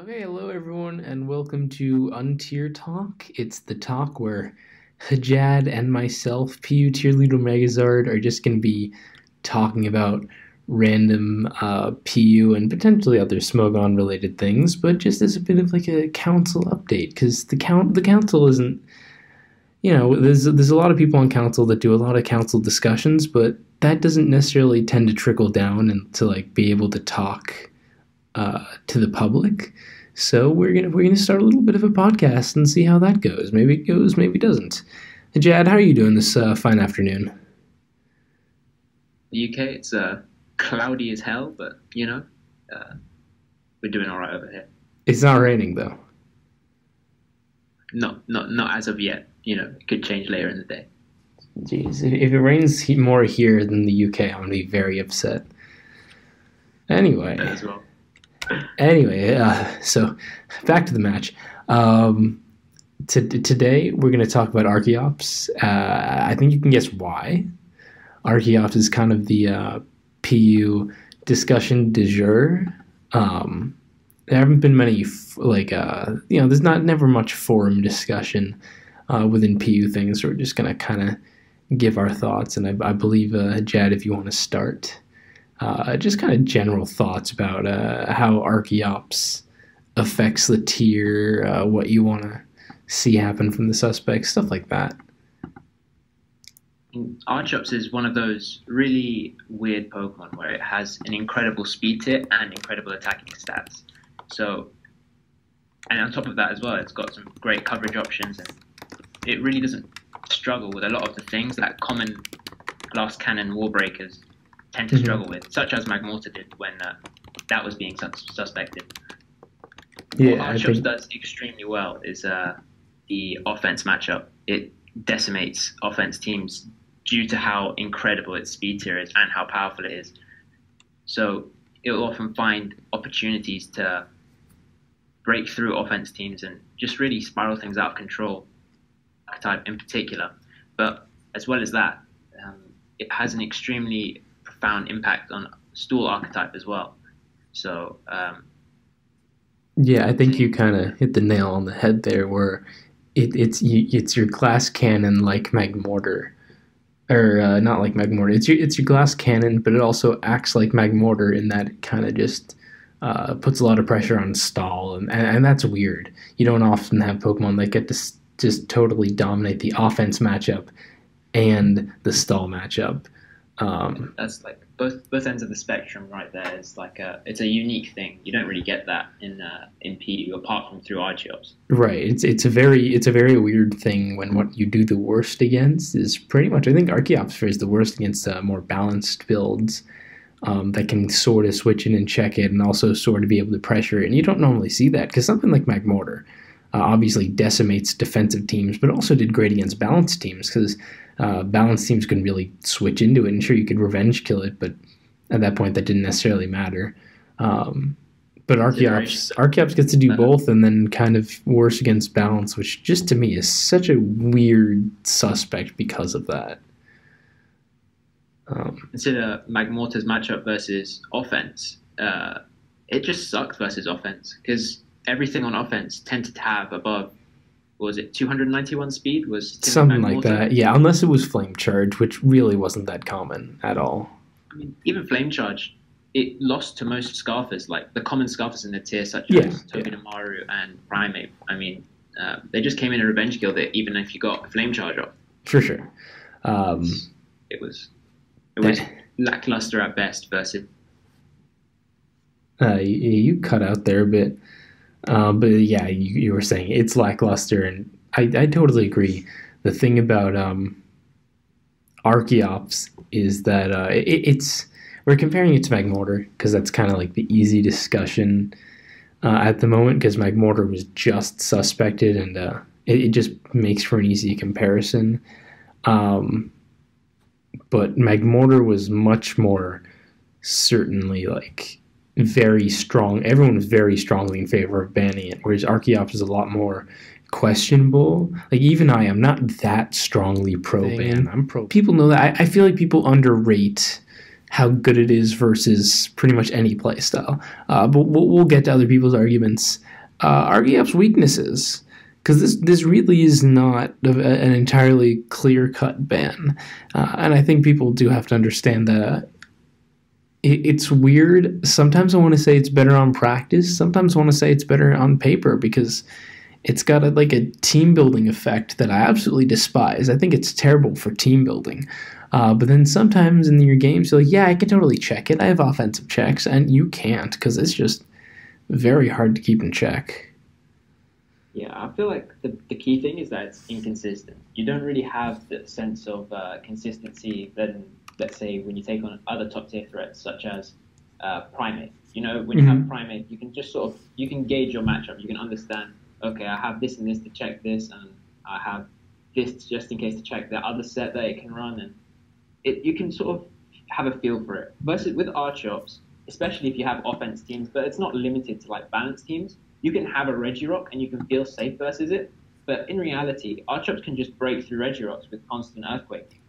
Okay, hello everyone, and welcome to Untier Talk. It's the talk where HJAD and myself, PU Tier Leader Megazard, are just going to be talking about random PU and potentially other Smogon related things, but just as a bit of like a council update, because the council isn't, there's a lot of people on council that do a lot of council discussions, but that doesn't necessarily tend to trickle down and to like be able to talk to the public. So we're gonna start a little bit of a podcast and see how that goes. Maybe it goes, maybe it doesn't. Jad, how are you doing this fine afternoon? The UK, it's cloudy as hell, but we're doing all right over here. It's not raining though. Not as of yet. It could change later in the day. Jeez, if it rains more here than the UK, I'm gonna be very upset. Anyway. As well. Anyway, so back to the match. Today we're going to talk about Archeops. I think you can guess why. Archeops is kind of the PU discussion du jour. There haven't been many there's never much forum discussion within PU things. So we're just going to kind of give our thoughts, and I believe Jad, if you want to start. Just kind of general thoughts about how Archeops affects the tier, what you want to see happen from the suspects, stuff like that. Archeops is one of those really weird Pokemon where it has an incredible speed tier and incredible attacking stats. So, and on top of that as well, it's got some great coverage options, and it really doesn't struggle with a lot of the things that common glass cannon wall breakers tend to struggle with, such as Magmortar did when that was being suspected. Yeah, what Archeops does extremely well is the offense matchup. It decimates offense teams due to how incredible its speed tier is and how powerful it is. So it will often find opportunities to break through offense teams and just really spiral things out of control, Archetype in particular. But as well as that, it has an extremely profound impact on Stool Archetype as well. So yeah, I think you kind of hit the nail on the head there, where it's your glass cannon like Magmortar, or not like Magmortar. It's your glass cannon, but it also acts like Magmortar in that it kind of just puts a lot of pressure on stall, and that's weird. You don't often have Pokemon that get to just totally dominate the offense matchup and the stall matchup. That's like both ends of the spectrum right there. It's a unique thing. You don't really get that in PU apart from through Archeops. Right. It's a very weird thing when what you do the worst against is pretty much, I think Archeops fares the worst against more balanced builds that can sort of switch in and check it, and also sort of be able to pressure it. And you don't normally see that because something like Magmortar obviously decimates defensive teams, but also did great against balanced teams because balanced teams can really switch into it, and sure, you could revenge kill it, but at that point that didn't necessarily matter. But Archeops gets to do both, and then kind of worse against balance, which just to me is such a weird suspect because of that. Consider Magmortar's matchup versus offense. It just sucked versus offense because everything on offense tended to have above, what was it, 291 speed? Was something like that, yeah, unless it was Flame Charge, which really wasn't that common at all. I mean, even Flame Charge, it lost to most Scarfers, like the common Scarfers in the tier, such as Tobidamaru and Primeape. I mean, they just came in and revenge killed it, even if you got a Flame Charge off. For sure. It was lackluster at best versus... You cut out there a bit. But yeah, you were saying it's lackluster, and I totally agree. The thing about Archeops is that we're comparing it to Magmortar because that's kind of like the easy discussion at the moment, because Magmortar was just suspected, and it just makes for an easy comparison. But Magmortar was much more certainly like very strong. Everyone was very strongly in favor of banning it, whereas Archeops is a lot more questionable. Like, even I am not that strongly pro-ban. I'm pro. People know that. I feel like people underrate how good it is versus pretty much any play style. But we'll get to other people's arguments Archeops' weaknesses, because this really is not an entirely clear-cut ban, and I think people do have to understand that. It's weird. Sometimes I want to say it's better on practice. Sometimes I want to say it's better on paper because it's got a team building effect that I absolutely despise. I think it's terrible for team building. But then sometimes in your games, you're like, yeah, I can totally check it. I have offensive checks, and you can't because it's just very hard to keep in check. Yeah, I feel like the key thing is that it's inconsistent. You don't really have the sense of consistency that, let's say, when you take on other top tier threats such as Primate. You know, when you have Primate, you can just you can gauge your matchup. You can understand, okay, I have this and this to check this, and I have this just in case to check the other set that it can run, and you can sort of have a feel for it. Versus with Archeops, especially if you have offense teams, but it's not limited to like balanced teams. You can have a Regirock and you can feel safe versus it, but in reality, Archeops can just break through Regirocks with constant Earthquake,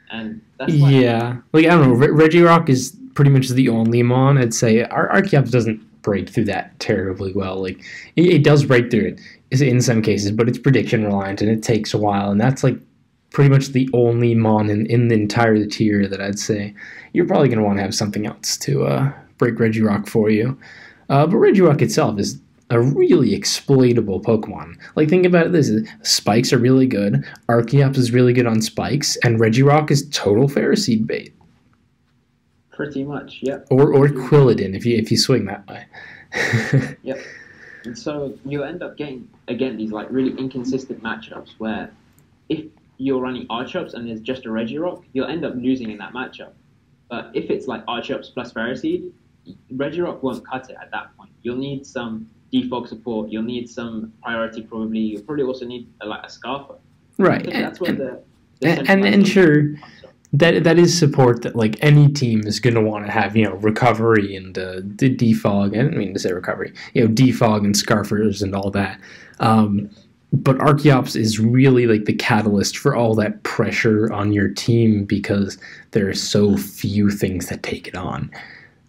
and that's why. Yeah, I don't know. Regirock is pretty much the only mon I'd say. Archeops doesn't break through that terribly well. It does break through it in some cases, but it's prediction reliant and it takes a while, and that's pretty much the only mon in the entire tier that I'd say you're probably going to want to have something else to break Regirock for you. But Regirock itself is a really exploitable Pokemon. Think about this. Spikes are really good, Archeops is really good on spikes, and Regirock is total Ferroseed bait. Pretty much, yeah. Or Quilladin if you swing that way. Yep. And so you end up getting, again, these really inconsistent matchups where if you're running Archeops and there's just a Regirock, you'll end up losing in that matchup. But if it's Archeops plus Ferroseed, Regirock won't cut it at that point. You'll need some defog support. You'll need some priority probably. You'll probably also need a Scarfer. Right. That's where and sure, that is support that any team is going to want to have, recovery and the defog. I didn't mean to say recovery. Defog and Scarfers and all that. But Archeops is really the catalyst for all that pressure on your team because there are so few things that take it on.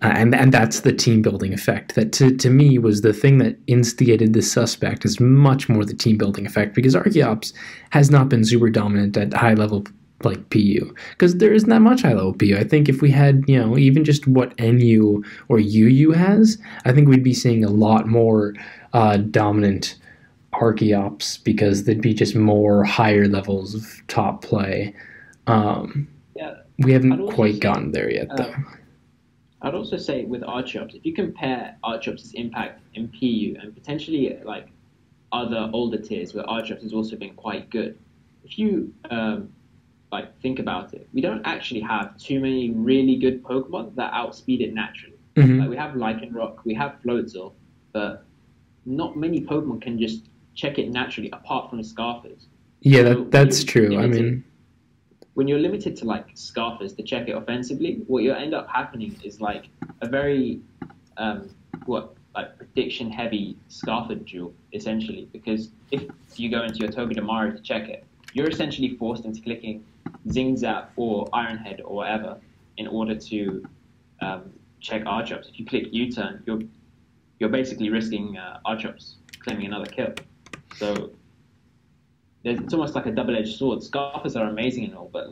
And that's the team building effect that to me was the thing that instigated this suspect is much more the team building effect because Archeops has not been super dominant at high level PU because there isn't that much high level PU. I think if we had even just what NU or UU has, I think we'd be seeing a lot more dominant Archeops because there'd be just more higher levels of top play. We haven't quite gotten there yet though. I'd also say with Archeops, if you compare Archeops' impact in PU and potentially other older tiers where Archeops has also been quite good, if you think about it, we don't actually have too many really good Pokemon that outspeed it naturally. We have Lycanroc, we have Floatzel, but not many Pokemon can just check it naturally apart from Scarfers. Yeah, that's true. I mean, when you're limited to Scarfers to check it offensively, what you'll end up happening is a very prediction heavy Scarfer duel essentially, because if you go into your Togedemaru to check it, you're essentially forced into clicking Zingzap or Ironhead or whatever in order to check Archeops. If you click U-turn, you're basically risking Archeops claiming another kill. So it's almost like a double-edged sword. Scarfers are amazing and all, but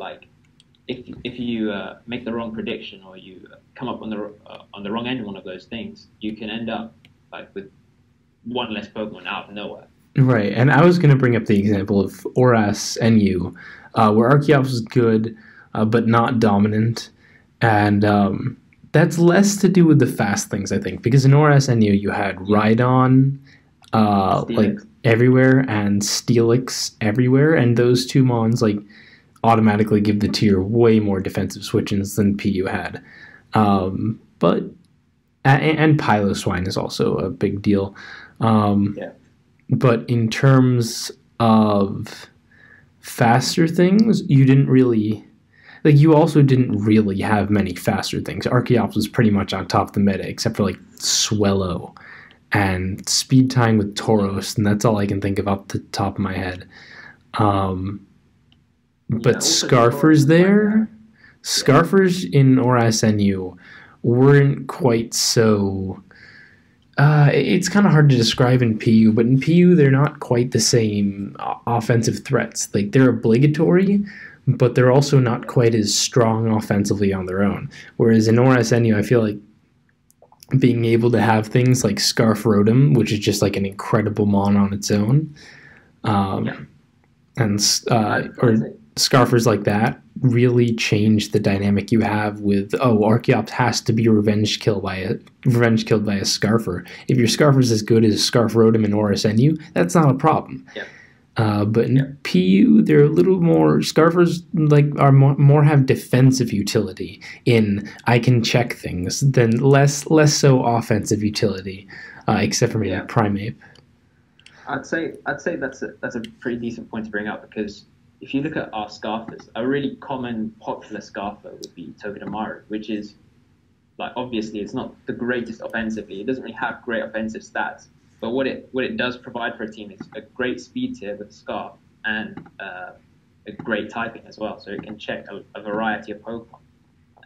if you make the wrong prediction or you come up on the wrong end of one of those things, you can end up with one less Pokemon out of nowhere. Right, and I was going to bring up the example of Oras NU, where Archeops is good, but not dominant, and that's less to do with the fast things, I think, because in Oras NU you had Rhydon, everywhere and Steelix everywhere, and those two mons automatically give the tier way more defensive switch-ins than PU had. But and Piloswine is also a big deal. But in terms of faster things, you didn't really you also didn't really have many faster things. Archeops was pretty much on top of the meta except for Swellow and speed tying with Tauros, and that's all I can think of off the top of my head. But Scarfers Scarfers in Oras NU weren't quite so It's kind of hard to describe in PU, but in PU they're not quite the same offensive threats. Like they're obligatory, but they're also not quite as strong offensively on their own. Whereas in ORSNU, I feel like being able to have things like Scarf Rotom, which is just like an incredible mon on its own, Yeah, and or I'd say, Scarfers like that really change the dynamic you have with Archeops has to be revenge killed by a Scarfer. If your Scarfer's as good as Scarf Rotom and ORSNU, that's not a problem. yeah, But yeah, in PU, they're a little more Scarfers like are more have defensive utility in I can check things than less so offensive utility, except for maybe yeah. Primeape. I'd say that's a pretty decent point to bring up because if you look at our Scarfers, a really common popular Scarfer would be Togedemaru, which is like obviously it's not the greatest offensively. It doesn't really have great offensive stats, but what it does provide for a team is a great speed tier with Scarf and a great typing as well. So it can check a variety of Pokemon.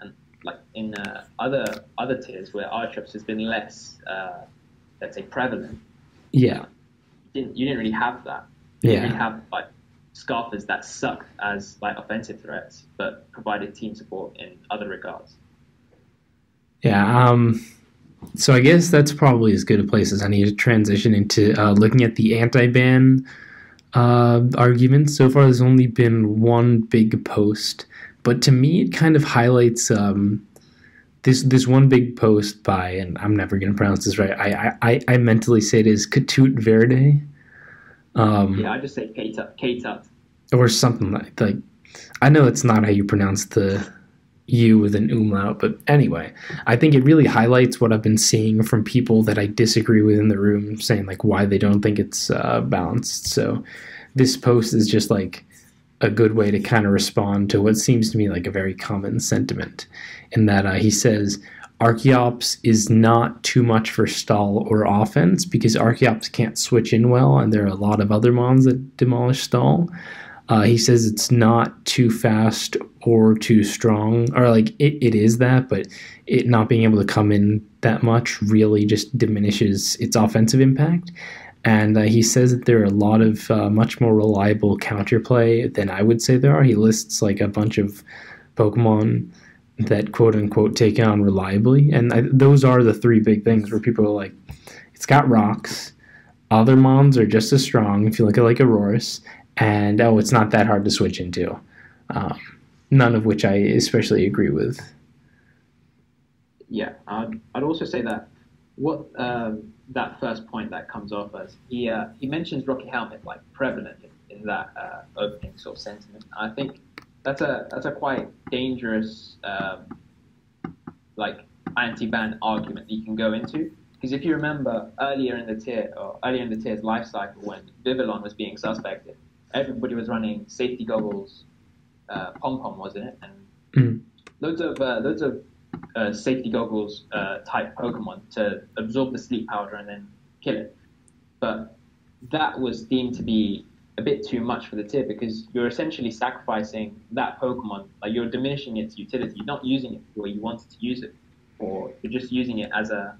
And like in other tiers where Archeops has been less, let's say, prevalent, Yeah, you didn't really have that. You didn't really yeah. have like Scarfers that sucked as like offensive threats, but provided team support in other regards. Yeah, so I guess that's probably as good a place as any to transition into looking at the anti-ban arguments. So far, there's only been one big post, but to me, it kind of highlights this one big post by, and I'm never going to pronounce this right. I mentally say it is Katut Verde, Yeah, um, I just say K-Tut. or something like. I know it's not how you pronounce the U with an umlaut, but anyway, I think it really highlights what I've been seeing from people that I disagree with in the room, saying like why they don't think it's balanced. So this post is just like a good way to kind of respond to what seems to me like a very common sentiment, in that he says Archeops is not too much for stall or offense because Archeops can't switch in well, and there are a lot of other mons that demolish stall. He says it's not too fast or too strong, or like it is that, but it not being able to come in that much really just diminishes its offensive impact. And he says that there are a lot of much more reliable counterplay than I would say there are. He lists like a bunch of Pokemon that quote unquote take it on reliably, and those are the three big things where people are like, it's got rocks, other mons are just as strong if you look at like Aurorus, and it's not that hard to switch into. Um, None of which I especially agree with. Yeah, I'd also say that what that first point that comes off as he mentions Rocky Helmet like prevalent in that opening sort of sentiment. I think that's a quite dangerous like anti-ban argument that you can go into because if you remember earlier in the tier's life cycle when Vivillon was being suspected, everybody was running safety goggles, Pom Pom wasn't it, and Mm. loads of safety goggles type Pokemon to absorb the sleep powder and then kill it. But that was deemed to be a bit too much for the tier because you're essentially sacrificing that Pokemon, like you're diminishing its utility. You're not using it where you wanted to use it, or you're just using it as a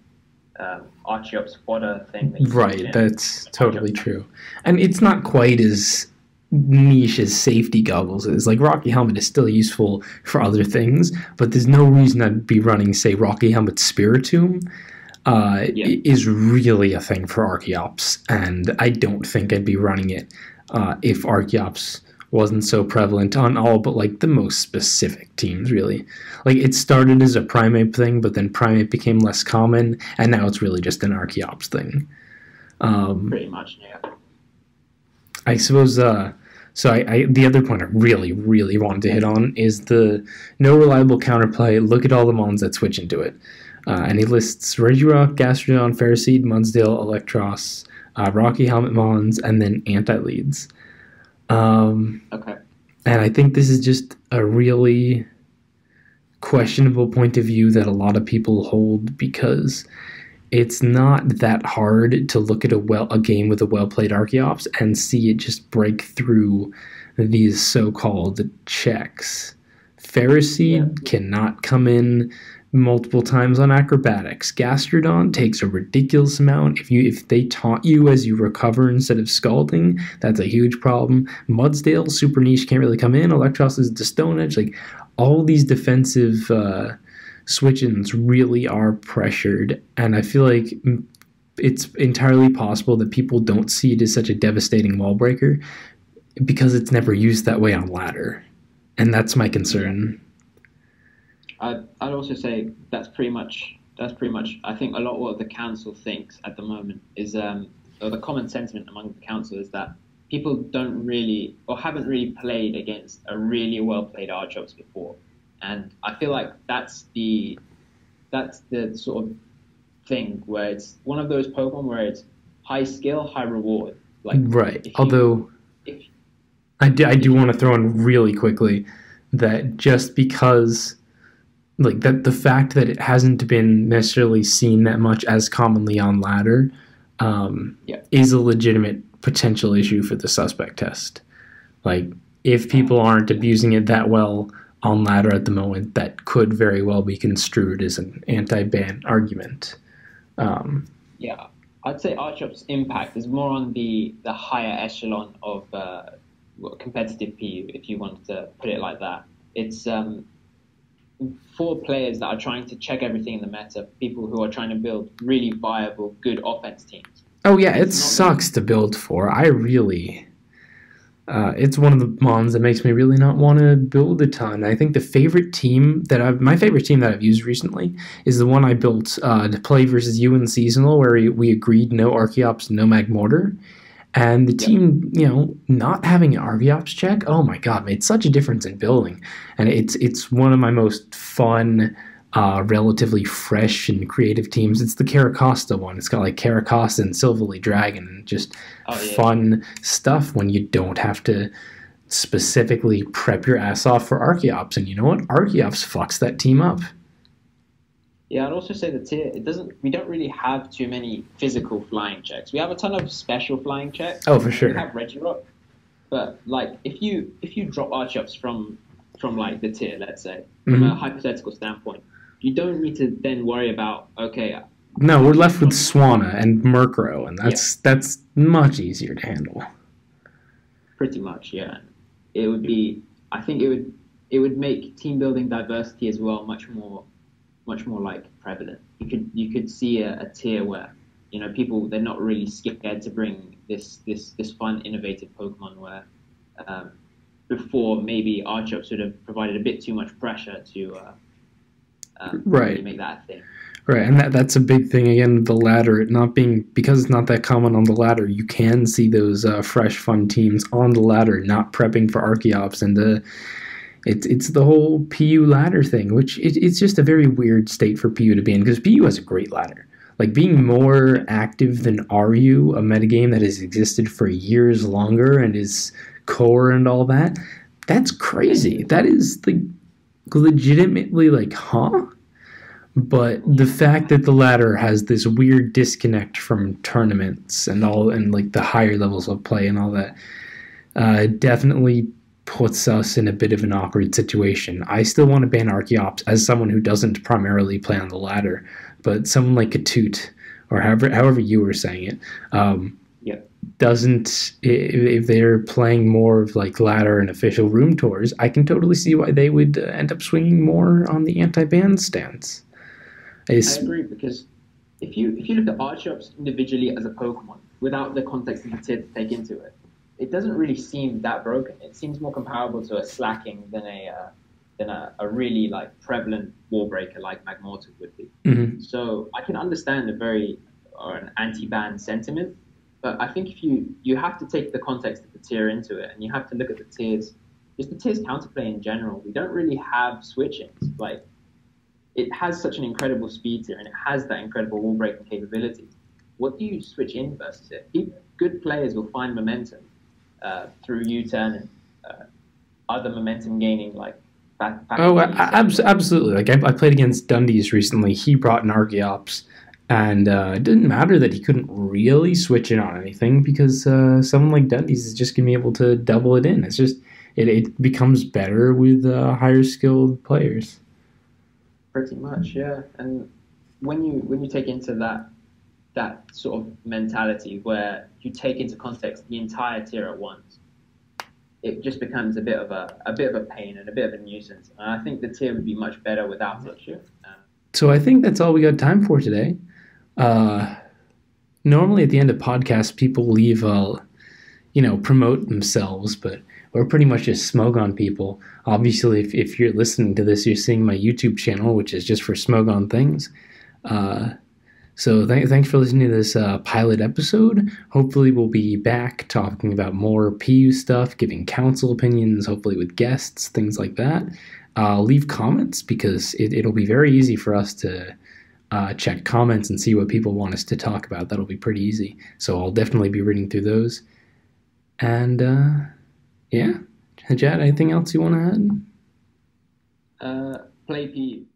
Archeops fodder thing that you put Right, in. that's totally Archeops. true. And it's not quite as niche as safety goggles is. Like Rocky Helmet is still useful for other things, but there's no reason I'd be running, say, Rocky Helmet Spiritomb Yeah, is really a thing for Archeops, and I don't think I'd be running it if Archeops wasn't so prevalent on all but like the most specific teams, really. Like it started as a Primeape thing, but then Primeape became less common, and now it's really just an Archeops thing. Um, pretty much. Yeah, I suppose. So the other point I really, really wanted to hit on is the no reliable counterplay. Look at all the mons that switch into it, and he lists Regirock, Gastrodon, Ferroseed, Munsdale, Electros, Rocky Helmet mons, and then anti-leads. Um, okay. and I think this is just a really questionable point of view that a lot of people hold because it's not that hard to look at a game with a well played Archeops and see it just break through these so called checks. Yeah, Ferroseed cannot come in multiple times on acrobatics. Gastrodon takes a ridiculous amount. If they taunt you as you recover instead of scalding, that's a huge problem. Mudsdale, super niche, can't really come in. Electros is the Stone Edge. Like, all these defensive switch-ins really are pressured, and I feel like it's entirely possible that people don't see it as such a devastating wall breaker because it's never used that way on ladder, and that's my concern. I'd also say that's pretty much. I think a lot of what the council thinks at the moment is, or the common sentiment among the council is that people don't really or haven't really played against a really well played Archeops before, and I feel like that's the sort of thing where it's one of those Pokemon where it's high skill, high reward. Like, right. Although I do want to throw in really quickly that just because, like, that the fact that it hasn't been necessarily seen that much as commonly on ladder is a legitimate potential issue for the suspect test. Like, if people aren't abusing it that well on ladder at the moment, that could very well be construed as an anti-ban argument. Yeah, I'd say Archeops' impact is more on the higher echelon of competitive PU, if you wanted to put it like that. It's for players that are trying to check everything in the meta, people who are trying to build really viable, good offense teams. Oh yeah, it sucks to build for. It's one of the mons that makes me really not want to build a ton. I think my favorite team that I've used recently is the one I built to play versus you in seasonal, where we agreed no Archeops, no Magmortar. And the team, not having an Archeops check, oh my god, made such a difference in building. And it's one of my most fun, relatively fresh and creative teams. It's the Caracosta one. It's got like Caracosta and Silverly Dragon, and just fun stuff when you don't have to specifically prep your ass off for Archeops. And you know what? Archeops fucks that team up. Yeah, I'd also say the tier, we don't really have too many physical flying checks. We have a ton of special flying checks. Oh, for sure. We have Regirock. But like if you drop Archeops from like the tier, let's say, from a hypothetical standpoint, you don't need to then worry about, no, we're left with Swanna and Murkrow, and that's much easier to handle. Pretty much, yeah. I think it would make team building diversity as well much more like prevalent. You could see a tier where people, they're not really scared to bring this fun, innovative Pokemon where before maybe Archeops would have provided a bit too much pressure to really make that a thing. Right, and that's a big thing again. The ladder, because it's not that common on the ladder, you can see those fresh, fun teams on the ladder not prepping for Archeops, and it's the whole PU ladder thing, which it's just a very weird state for PU to be in, because PU has a great ladder. Like, being more active than RU, a metagame that has existed for years longer and is core and all that, that's crazy. That is like legitimately like, huh? But the fact that the ladder has this weird disconnect from tournaments and like the higher levels of play and all that definitely puts us in a bit of an awkward situation. I still want to ban Archeops as someone who doesn't primarily play on the ladder, but someone like Katoot, or however you were saying it, doesn't, if they're playing more of like ladder and official room tours, I can totally see why they would end up swinging more on the anti-ban stance. I agree, because if you look at Archeops individually as a Pokemon without the context of the tier to take into it, it doesn't really seem that broken. It seems more comparable to a Slacking than a really like prevalent wall breaker like Magmortar would be. Mm-hmm. So I can understand an anti-ban sentiment, but I think if you have to take the context of the tier into it, and you have to look at the tiers, just the tiers counterplay in general. We don't really have switch-ins. Like, it has such an incredible speed tier, and it has that incredible wall breaking capability. What do you switch in versus it? Good players will find momentum through U-turn and other momentum gaining, like absolutely. Like, I played against Dundee's recently. He brought an Archeops, and it didn't matter that he couldn't really switch in on anything, because someone like Dundee's is just gonna be able to double it in. It's just it becomes better with higher skilled players. Pretty much, yeah. And when you take into that sort of mentality where you take into context the entire tier at once, it just becomes a bit of a pain and a bit of a nuisance. And I think the tier would be much better without it. Sure. So I think that's all we got time for today. Uh, Normally at the end of podcasts, people leave, promote themselves, but we're pretty much just smug on people. Obviously, if you're listening to this, you're seeing my YouTube channel, which is just for smug on things. Uh, thanks for listening to this pilot episode. Hopefully we'll be back talking about more PU stuff, giving council opinions, hopefully with guests, things like that. Leave comments because it'll be very easy for us to check comments and see what people want us to talk about. That'll be pretty easy. So I'll definitely be reading through those. And yeah, HJAD, anything else you want to Play PU.